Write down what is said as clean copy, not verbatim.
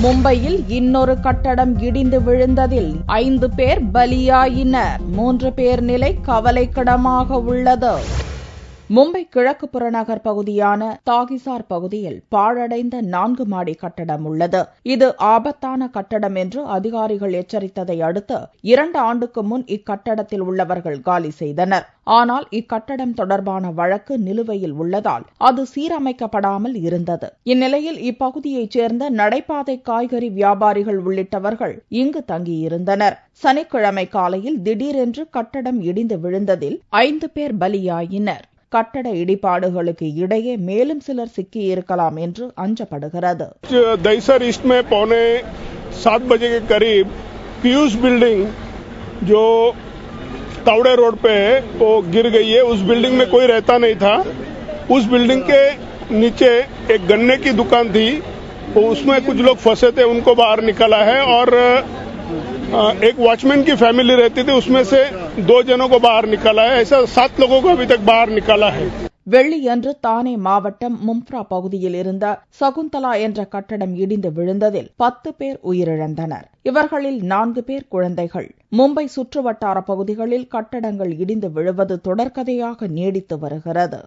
மும்பையில் இன்னொரு கட்டடம் இடிந்து விழுந்ததில் 5 பேர் பலியாயினர். 3 பேர் நிலை கவலைக்கிடமாக உள்ளது. மும்பை கிழக்கு புறநகர் பகுதியான தாகிசார் பகுதியில் பாழடைந்த 4 மாடி கட்டடம் உள்ளது. இது ஆபத்தான கட்டடம் என்று அதிகாரிகள் எச்சரித்ததை அடுத்து 2 ஆண்டுக்கு முன் இக்கட்டடத்தில் உள்ளவர்கள் காலி செய்தனர். ஆனால் இக்கட்டடம் தொடர்பான வழக்கு நிலுவையில் உள்ளதால் அது சீரமைக்கப்படாமல் இருந்தது. இந்நிலையில் இப்பகுதியைச் சேர்ந்த நடைபாதை காய்கறி வியாபாரிகள் உள்ளிட்டவர்கள் இங்கு தங்கியிருந்தனர். சனிக்கிழமை காலையில் திடீரென்று கட்டடம் இடிந்து விழுந்ததில் 5 பேர் பலியாயினர். கட்டட இடிபாடுகளுக்கு இடையே மேலும் சிலர் சிக்கியிருக்கலாம் என்று அஞ்சப்படுகிறது. दहीसर ईस्ट में 6:45 बजे के करीब पीयूष बिल्डिंग जो तावड़े रोड पे है वो गिर गई है. उस बिल्डिंग में कोई रहता नहीं था. उस बिल्डिंग के नीचे एक गन्ने की दुकान थी, उसमें कुछ लोग फंसे थे, उनको बाहर निकाला है. और एक वॉचमैन की फैमिली रहती थी, उसमें से 2 जनों को बाहर निकाला है. ऐसा 7 लोगों को अभी तक बाहर निकाला है. வெள்ளியன்று தானே மாவட்டம் மும்ப்ரா பகுதியில் இருந்த சகுந்தலா என்ற கட்டடம் இடிந்து விழுந்ததில் 10 பேர் உயிரிழந்தனர். இவர்களில் 4 பேர் குழந்தைகள். மும்பை சுற்றுவட்டார பகுதிகளில் கட்டடங்கள் இடிந்து விழுவது தொடர்கதையாக நீடித்து வருகிறது.